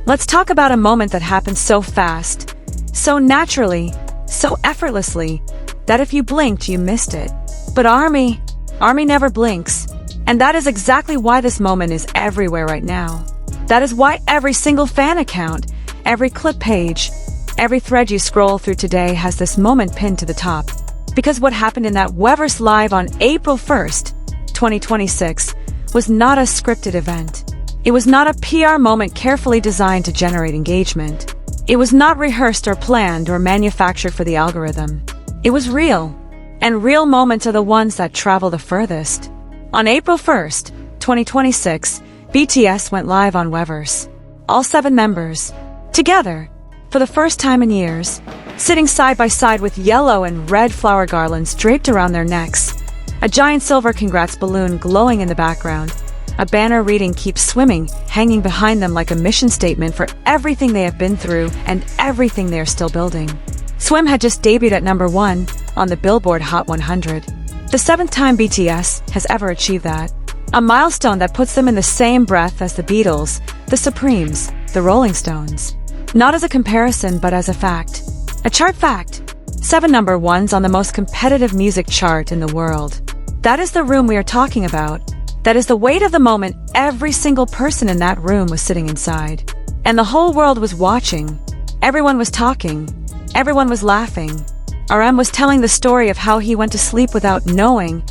Let's talk about a moment that happened so fast, so naturally, so effortlessly, that if you blinked, you missed it. But ARMY never blinks. And that is exactly why this moment is everywhere right now. That is why every single fan account, every clip page, every thread you scroll through today has this moment pinned to the top. Because what happened in that Weverse Live on April 1st, 2026, was not a scripted event. It was not a PR moment carefully designed to generate engagement. It was not rehearsed or planned or manufactured for the algorithm. It was real. And real moments are the ones that travel the furthest. On April 1st, 2026, BTS went live on Weverse. All 7 members, together, for the first time in years, sitting side by side with yellow and red flower garlands draped around their necks, a giant silver congrats balloon glowing in the background, a banner reading "Keep Swimming" hanging behind them like a mission statement for everything they have been through and everything they are still building. Swim had just debuted at #1 on the Billboard Hot 100. The 7th time BTS has ever achieved that. A milestone that puts them in the same breath as the Beatles, the Supremes, the Rolling Stones. Not as a comparison, but as a fact. A chart fact. 7 #1s on the most competitive music chart in the world. That is the room we are talking about. That is the weight of the moment every single person in that room was sitting inside. And the whole world was watching. Everyone was talking. Everyone was laughing. RM was telling the story of how he went to sleep without knowing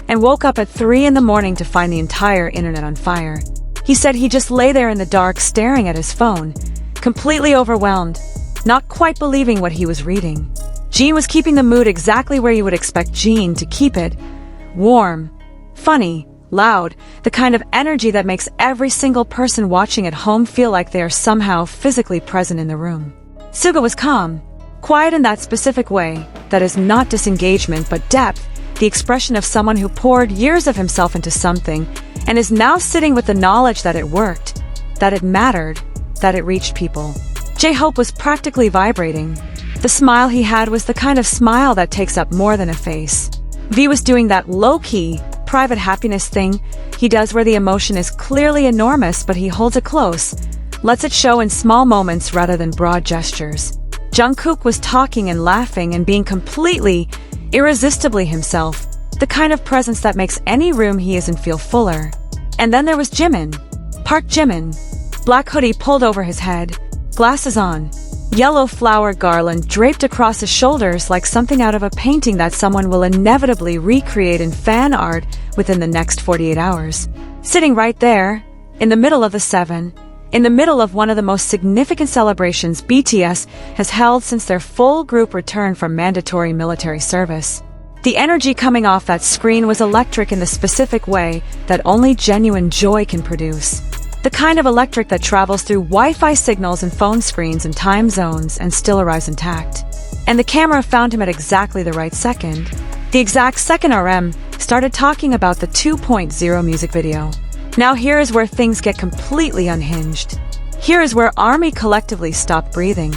and woke up at 3 in the morning to find the entire internet on fire. He said he just lay there in the dark staring at his phone, completely overwhelmed, not quite believing what he was reading. Jin was keeping the mood exactly where you would expect Jin to keep it. Warm, funny, loud, the kind of energy that makes every single person watching at home feel like they are somehow physically present in the room. Suga was calm, quiet in that specific way, that is not disengagement but depth, the expression of someone who poured years of himself into something and is now sitting with the knowledge that it worked, that it mattered, that it reached people. J-Hope was practically vibrating. The smile he had was the kind of smile that takes up more than a face. V was doing that low-key, private happiness thing he does where the emotion is clearly enormous but he holds it close, lets it show in small moments rather than broad gestures. Jungkook was talking and laughing and being completely, irresistibly himself, the kind of presence that makes any room he is in feel fuller. And then there was Jimin. ParkJimin. Black hoodie pulled over his head, glasses on, yellow flower garland draped across his shoulders like something out of a painting that someone will inevitably recreate in fan art within the next 48 hours. Sitting right there, in the middle of the 7, in the middle of one of the most significant celebrations BTS has held since their full group returned from mandatory military service. The energy coming off that screen was electric in the specific way that only genuine joy can produce. The kind of electric that travels through Wi-Fi signals and phone screens and time zones and still arrives intact. And the camera found him at exactly the right second. The exact second RM started talking about the 2.0 music video. Now here is where things get completely unhinged. Here is where ARMY collectively stopped breathing.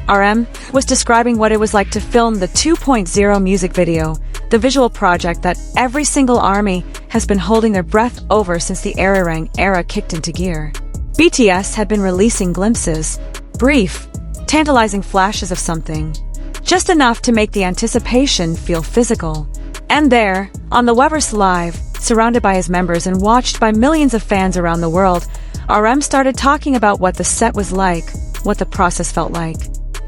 RM was describing what it was like to film the 2.0 music video, the visual project that every single ARMY has been holding their breath over since the Ararang era kicked into gear. BTS had been releasing glimpses, brief, tantalizing flashes of something, just enough to make the anticipation feel physical. And there, on the Weverse Live, surrounded by his members and watched by millions of fans around the world, RM started talking about what the set was like, what the process felt like.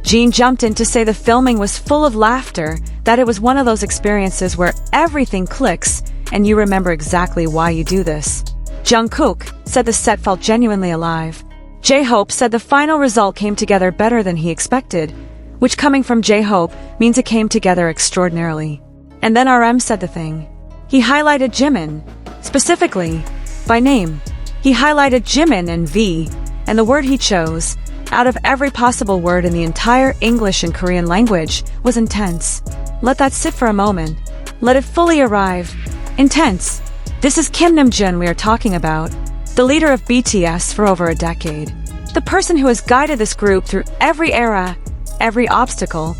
Jin jumped in to say the filming was full of laughter, that it was one of those experiences where everything clicks and you remember exactly why you do this. Jungkook said the set felt genuinely alive. J-Hope said the final result came together better than he expected, which coming from J-Hope means it came together extraordinarily. And then RM said the thing. He highlighted Jimin, specifically, by name. He highlighted Jimin and V, and the word he chose, out of every possible word in the entire English and Korean language, was intense. Let that sit for a moment. Let it fully arrive. Intense. This is Kim Namjoon we are talking about, the leader of BTS for over a decade. The person who has guided this group through every era, every obstacle,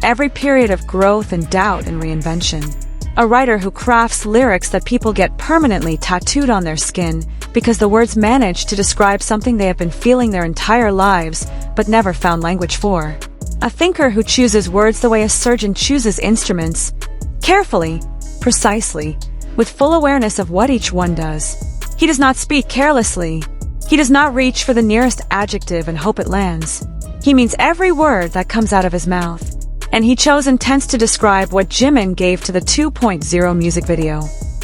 every period of growth and doubt and reinvention. A writer who crafts lyrics that people get permanently tattooed on their skin, because the words manage to describe something they have been feeling their entire lives, but never found language for. A thinker who chooses words the way a surgeon chooses instruments, carefully, precisely, with full awareness of what each one does. He does not speak carelessly. He does not reach for the nearest adjective and hope it lands. He means every word that comes out of his mouth. And he chose intense to describe what Jimin gave to the 2.0 music video.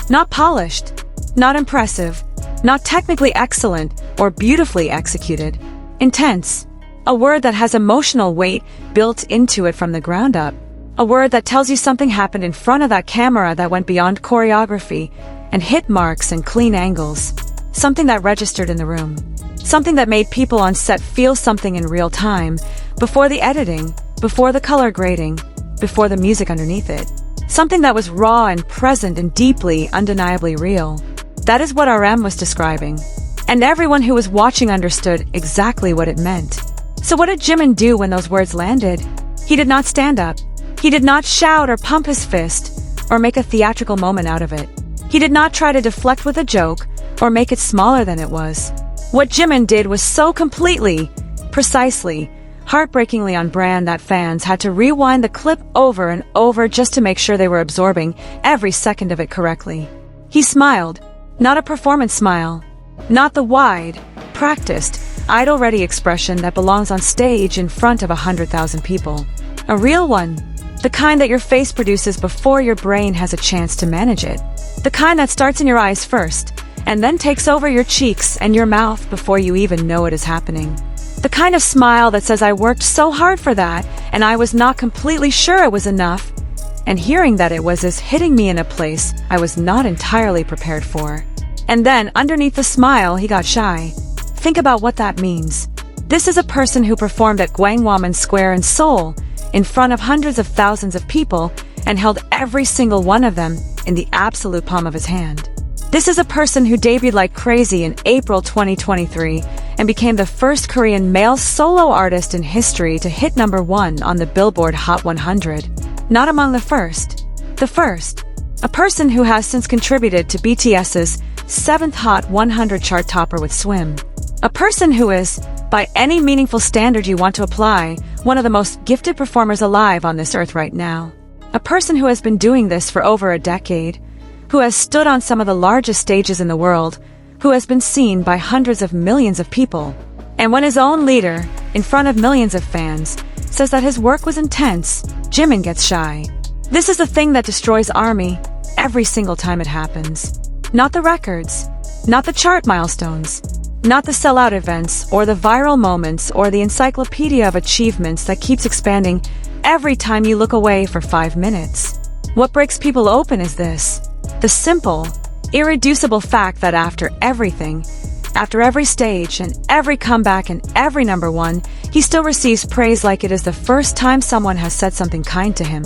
Not polished, not impressive, not technically excellent or beautifully executed. Intense. A word that has emotional weight built into it from the ground up. A word that tells you something happened in front of that camera that went beyond choreography and hit marks and clean angles. Something that registered in the room. Something that made people on set feel something in real time, before the editing, before the color grading, before the music underneath it. Something that was raw and present and deeply, undeniably real. That is what RM was describing. And everyone who was watching understood exactly what it meant. So what did Jimin do when those words landed? He did not stand up. He did not shout or pump his fist, or make a theatrical moment out of it. He did not try to deflect with a joke, or make it smaller than it was. What Jimin did was so completely, precisely, heartbreakingly on brand that fans had to rewind the clip over and over just to make sure they were absorbing every second of it correctly. He smiled, not a performance smile, not the wide, practiced, idol-ready expression that belongs on stage in front of 100,000 people. A real one, the kind that your face produces before your brain has a chance to manage it. The kind that starts in your eyes first, and then takes over your cheeks and your mouth before you even know it is happening. The kind of smile that says, I worked so hard for that, and I was not completely sure it was enough, and hearing that it was is hitting me in a place I was not entirely prepared for. And then, underneath the smile, he got shy. Think about what that means. This is a person who performed at Gwanghwamun Square in Seoul, in front of hundreds of thousands of people, and held every single one of them in the absolute palm of his hand. This is a person who debuted like crazy in April 2023 and became the first Korean male solo artist in history to hit #1 on the Billboard Hot 100. Not among the first. The first. A person who has since contributed to BTS's 7th Hot 100 chart topper with Swim. A person who is, by any meaningful standard you want to apply, one of the most gifted performers alive on this earth right now. A person who has been doing this for over a decade, who has stood on some of the largest stages in the world, who has been seen by hundreds of millions of people. And when his own leader, in front of millions of fans, says that his work was intense, Jimin gets shy. This is the thing that destroys ARMY every single time it happens. Not the records, not the chart milestones, not the sellout events or the viral moments or the encyclopedia of achievements that keeps expanding every time you look away for 5 minutes. What breaks people open is this. The simple, irreducible fact that after everything, after every stage and every comeback and every #1, he still receives praise like it is the first time someone has said something kind to him.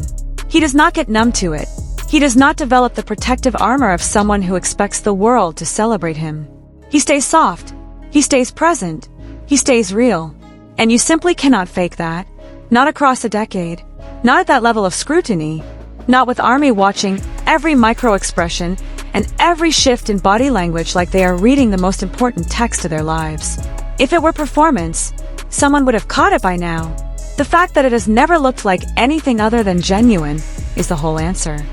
He does not get numb to it. He does not develop the protective armor of someone who expects the world to celebrate him. He stays soft. He stays present. He stays real. And you simply cannot fake that. Not across a decade. Not at that level of scrutiny. Not with ARMY watching every micro-expression and every shift in body language like they are reading the most important text of their lives. If it were performance, someone would have caught it by now. The fact that it has never looked like anything other than genuine is the whole answer.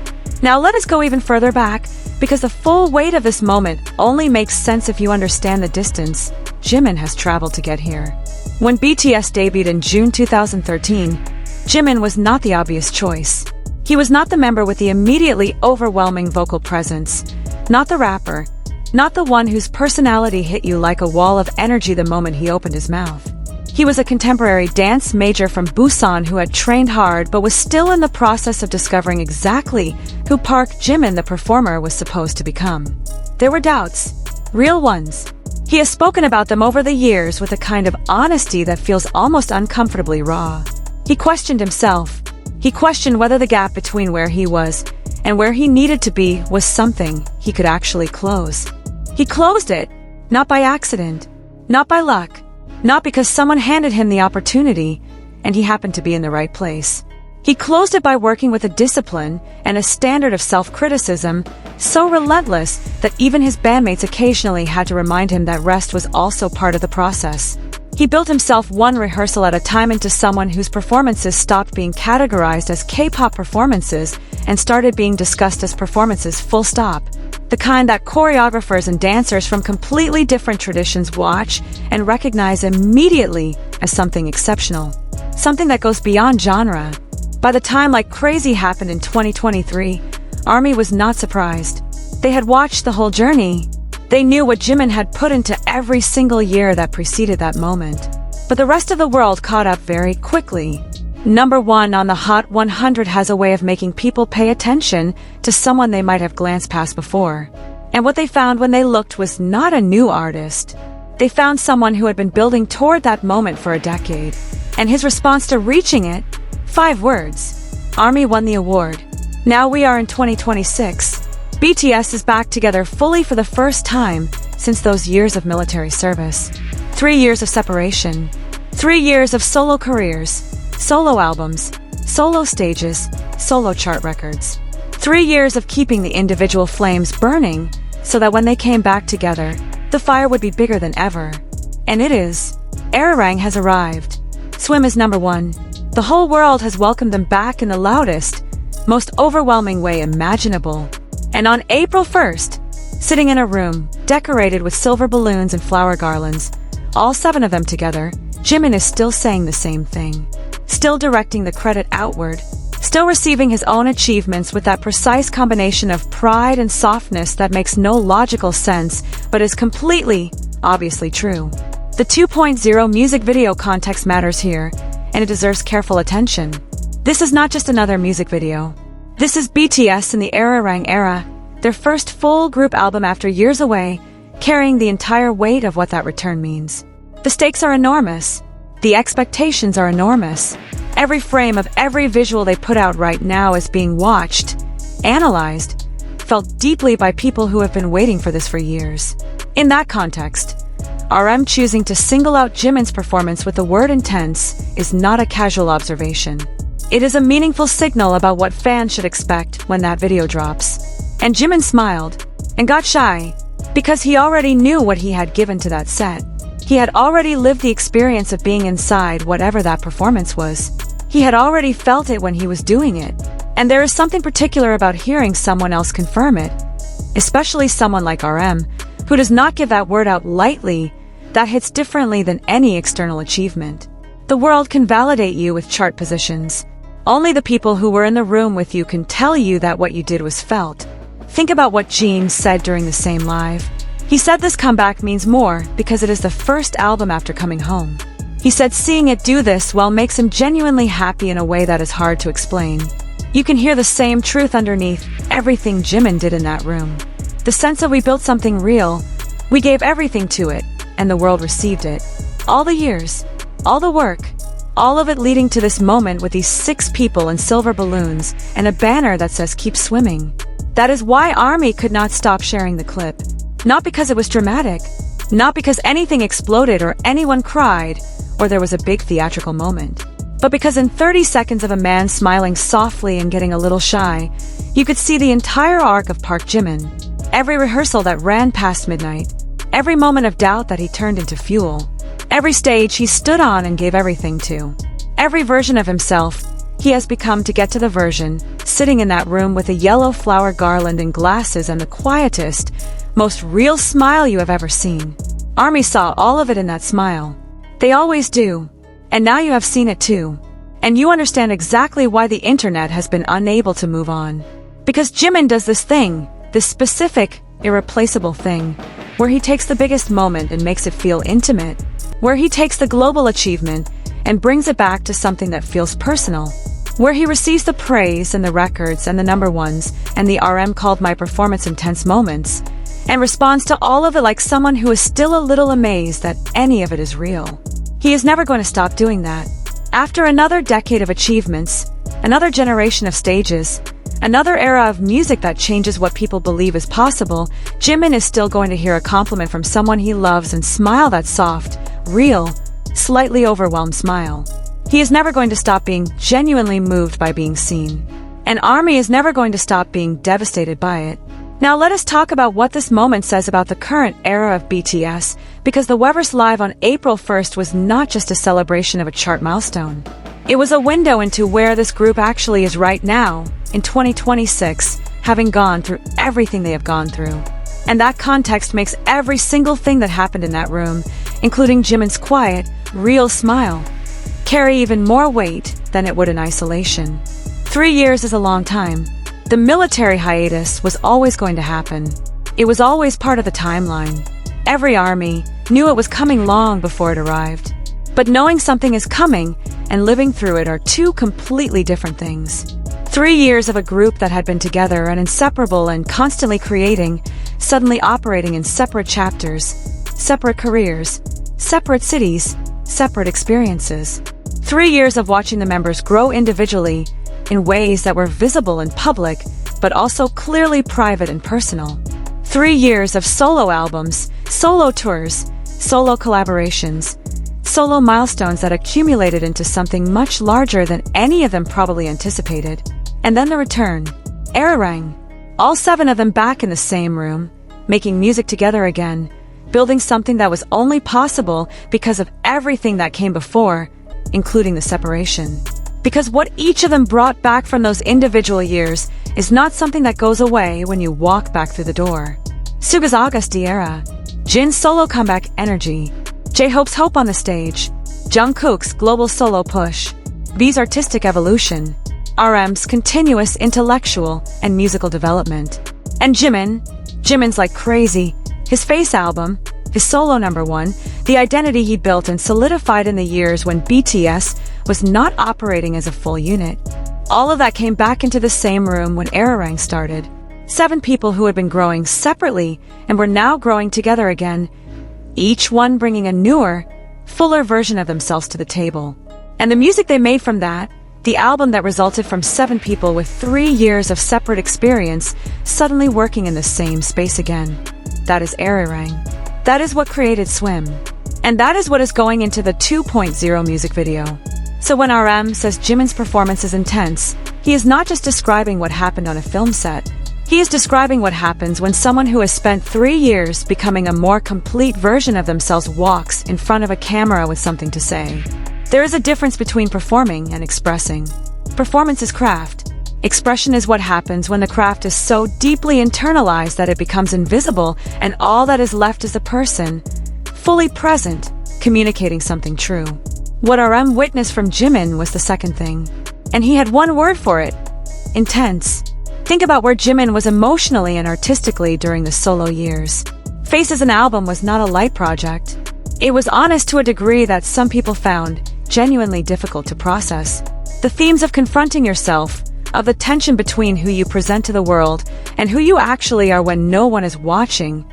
Now let us go even further back, because the full weight of this moment only makes sense if you understand the distance Jimin has traveled to get here. When BTS debuted in June 2013, Jimin was not the obvious choice. He was not the member with the immediately overwhelming vocal presence, not the rapper, not the one whose personality hit you like a wall of energy the moment he opened his mouth. He was a contemporary dance major from Busan who had trained hard but was still in the process of discovering exactly who ParkJimin the performer was supposed to become. There were doubts, real ones. He has spoken about them over the years with a kind of honesty that feels almost uncomfortably raw. He questioned himself. He questioned whether the gap between where he was and where he needed to be was something he could actually close. He closed it, not by accident, not by luck, not because someone handed him the opportunity and he happened to be in the right place. He closed it by working with a discipline and a standard of self-criticism so relentless that even his bandmates occasionally had to remind him that rest was also part of the process. He built himself one rehearsal at a time into someone whose performances stopped being categorized as K-pop performances and started being discussed as performances full stop. The kind that choreographers and dancers from completely different traditions watch and recognize immediately as something exceptional. Something that goes beyond genre. By the time Like Crazy happened in 2023, ARMY was not surprised. They had watched the whole journey. They knew what Jimin had put into every single year that preceded that moment. But the rest of the world caught up very quickly. Number 1 on the Hot 100 has a way of making people pay attention to someone they might have glanced past before. And what they found when they looked was not a new artist. They found someone who had been building toward that moment for a decade. And his response to reaching it? 5 words. ARMY won the award. Now we are in 2026. BTS is back together fully for the first time since those years of military service. 3 years of separation. 3 years of solo careers, solo albums, solo stages, solo chart records. 3 years of keeping the individual flames burning so that when they came back together, the fire would be bigger than ever. And it is. Arirang has arrived. Swim is number 1. The whole world has welcomed them back in the loudest, most overwhelming way imaginable. And on April 1st, sitting in a room decorated with silver balloons and flower garlands, all 7 of them together, Jimin is still saying the same thing. Still directing the credit outward, still receiving his own achievements with that precise combination of pride and softness that makes no logical sense, but is completely, obviously true. The 2.0 music video context matters here, and it deserves careful attention. This is not just another music video. This is BTS in the Arirang era, their first full group album after years away, carrying the entire weight of what that return means. The stakes are enormous. The expectations are enormous. Every frame of every visual they put out right now is being watched, analyzed, felt deeply by people who have been waiting for this for years. In that context, RM choosing to single out Jimin's performance with the word intense is not a casual observation. It is a meaningful signal about what fans should expect when that video drops. And Jimin smiled and got shy because he already knew what he had given to that set. He had already lived the experience of being inside whatever that performance was. He had already felt it when he was doing it. And there is something particular about hearing someone else confirm it, especially someone like RM, who does not give that word out lightly, that hits differently than any external achievement. The world can validate you with chart positions. Only the people who were in the room with you can tell you that what you did was felt. Think about what Jin said during the same live. He said this comeback means more because it is the first album after coming home. He said seeing it do this well makes him genuinely happy in a way that is hard to explain. You can hear the same truth underneath everything Jimin did in that room. The sense that we built something real, we gave everything to it, and the world received it. All the years, all the work, all of it leading to this moment with these 6 people in silver balloons and a banner that says keep swimming. That is why ARMY could not stop sharing the clip. Not because it was dramatic, not because anything exploded or anyone cried, or there was a big theatrical moment, but because in 30 seconds of a man smiling softly and getting a little shy, you could see the entire arc of ParkJimin. Every rehearsal that ran past midnight, every moment of doubt that he turned into fuel, every stage he stood on and gave everything to, every version of himself he has become to get to the version, sitting in that room with a yellow flower garland and glasses and the quietest, most real smile you have ever seen. ARMY saw all of it in that smile. They always do. And now you have seen it too. And you understand exactly why the internet has been unable to move on. Because Jimin does this thing, this specific, irreplaceable thing, where he takes the biggest moment and makes it feel intimate, where he takes the global achievement and brings it back to something that feels personal, where he receives the praise and the records and the number ones and the RM called my performance intense moments, and responds to all of it like someone who is still a little amazed that any of it is real. He is never going to stop doing that. After another decade of achievements, another generation of stages, another era of music that changes what people believe is possible, Jimin is still going to hear a compliment from someone he loves and smile that soft, real, slightly overwhelmed smile. He is never going to stop being genuinely moved by being seen. And ARMY is never going to stop being devastated by it. Now let us talk about what this moment says about the current era of BTS, because the Weverse Live on April 1st was not just a celebration of a chart milestone. It was a window into where this group actually is right now, in 2026, having gone through everything they have gone through. And that context makes every single thing that happened in that room, including Jimin's quiet, real smile, carry even more weight than it would in isolation. 3 years is a long time. The military hiatus was always going to happen. It was always part of the timeline. Every army knew it was coming long before it arrived. But knowing something is coming and living through it are two completely different things. 3 years of a group that had been together and inseparable and constantly creating, suddenly operating in separate chapters, separate careers, separate cities, separate experiences. 3 years of watching the members grow individually in ways that were visible and public, but also clearly private and personal. 3 years of solo albums, solo tours, solo collaborations, solo milestones that accumulated into something much larger than any of them probably anticipated. And then the return. Arirang. All 7 of them back in the same room, making music together again, building something that was only possible because of everything that came before, including the separation. Because what each of them brought back from those individual years is not something that goes away when you walk back through the door. Suga's agustd era, Jin's solo comeback energy, J-Hope's hope on the stage, Jungkook's global solo push, V's artistic evolution, RM's continuous intellectual and musical development. And Jimin's like crazy, his Face album, his solo #1, the identity he built and solidified in the years when BTS was not operating as a full unit. All of that came back into the same room when Arirang started. 7 people who had been growing separately and were now growing together again, each one bringing a newer, fuller version of themselves to the table. And the music they made from that, the album that resulted from 7 people with 3 years of separate experience suddenly working in the same space again. That is Arirang. That is what created Swim. And that is what is going into the 2.0 music video. So when RM says Jimin's performance is intense, he is not just describing what happened on a film set. He is describing what happens when someone who has spent 3 years becoming a more complete version of themselves walks in front of a camera with something to say. There is a difference between performing and expressing. Performance is craft. Expression is what happens when the craft is so deeply internalized that it becomes invisible and all that is left is the person, fully present, communicating something true. What RM witnessed from Jimin was the second thing. And he had one word for it: intense. Think about where Jimin was emotionally and artistically during the solo years. Face as an album was not a light project. It was honest to a degree that some people found genuinely difficult to process. The themes of confronting yourself, of the tension between who you present to the world and who you actually are when no one is watching.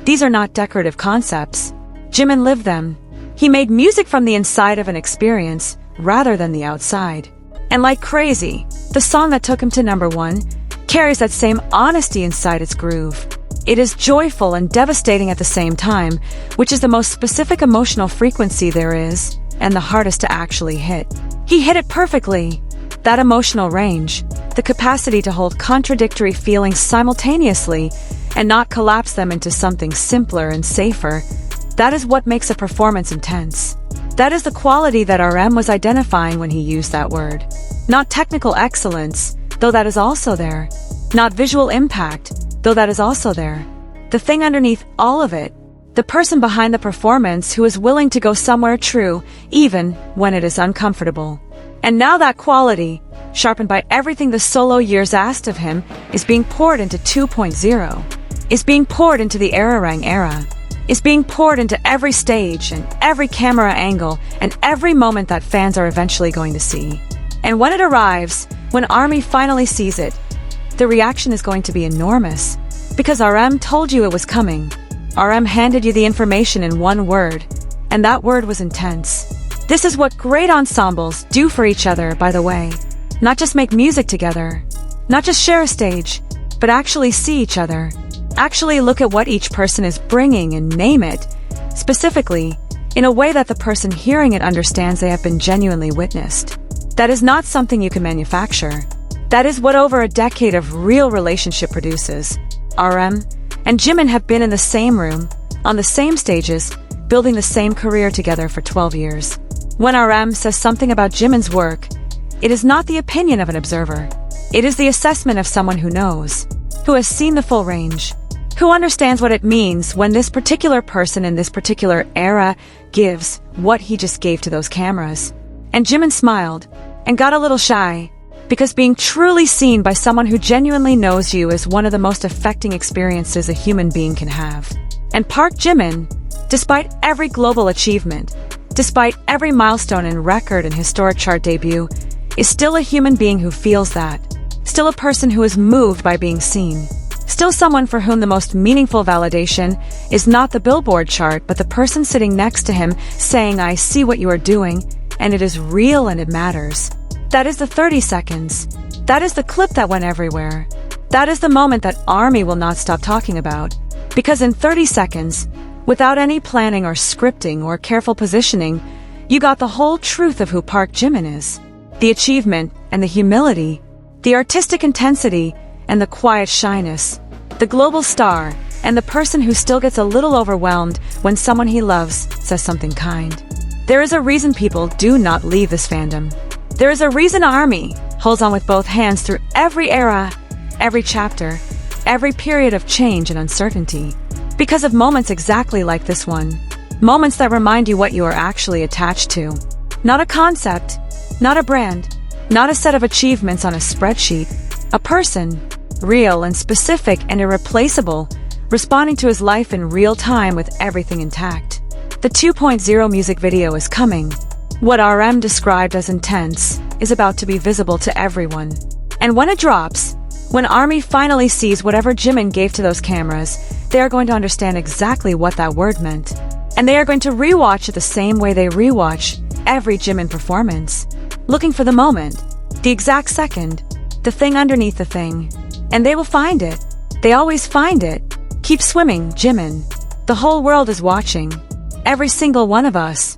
These are not decorative concepts. Jimin lived them. He made music from the inside of an experience rather than the outside. And like crazy, the song that took him to #1 carries that same honesty inside its groove. It is joyful and devastating at the same time, which is the most specific emotional frequency there is, and the hardest to actually hit. He hit it perfectly. That emotional range, the capacity to hold contradictory feelings simultaneously and not collapse them into something simpler and safer, that is what makes a performance intense. That is the quality that RM was identifying when he used that word. Not technical excellence, though that is also there. Not visual impact, though that is also there. The thing underneath all of it, the person behind the performance who is willing to go somewhere true, even when it is uncomfortable. And now that quality, sharpened by everything the solo years asked of him, is being poured into 2.0, is being poured into the Arirang era, is being poured into every stage and every camera angle and every moment that fans are eventually going to see. And when it arrives, when ARMY finally sees it, the reaction is going to be enormous. Because RM told you it was coming. RM handed you the information in one word, and that word was intense. This is what great ensembles do for each other, by the way. Not just make music together, not just share a stage, but actually see each other. Actually look at what each person is bringing and name it, specifically, in a way that the person hearing it understands they have been genuinely witnessed. That is not something you can manufacture. That is what over a decade of real relationship produces. RM and Jimin have been in the same room, on the same stages, building the same career together for 12 years. When RM says something about Jimin's work, it is not the opinion of an observer. It is the assessment of someone who knows, who has seen the full range, who understands what it means when this particular person in this particular era gives what he just gave to those cameras. And Jimin smiled and got a little shy, because being truly seen by someone who genuinely knows you is one of the most affecting experiences a human being can have. And ParkJimin, despite every global achievement, despite every milestone and record and historic chart debut, is still a human being who feels that, still a person who is moved by being seen, still someone for whom the most meaningful validation is not the Billboard chart but the person sitting next to him saying, "I see what you are doing, and it is real and it matters." That is the 30 seconds. That is the clip that went everywhere. That is the moment that ARMY will not stop talking about. Because in 30 seconds, without any planning or scripting or careful positioning, you got the whole truth of who ParkJimin is. The achievement and the humility, the artistic intensity and the quiet shyness, the global star and the person who still gets a little overwhelmed when someone he loves says something kind. There is a reason people do not leave this fandom. There is a reason ARMY holds on with both hands through every era, every chapter, every period of change and uncertainty. Because of moments exactly like this one. Moments that remind you what you are actually attached to. Not a concept, not a brand, not a set of achievements on a spreadsheet. A person, real and specific and irreplaceable, responding to his life in real time with everything intact. The 2.0 music video is coming. What RM described as intense is about to be visible to everyone. And when it drops, when ARMY finally sees whatever Jimin gave to those cameras, they are going to understand exactly what that word meant. And they are going to rewatch it the same way they rewatch every Jimin performance, looking for the moment, the exact second, the thing underneath the thing. And they will find it. They always find it. Keep swimming, Jimin. The whole world is watching. Every single one of us.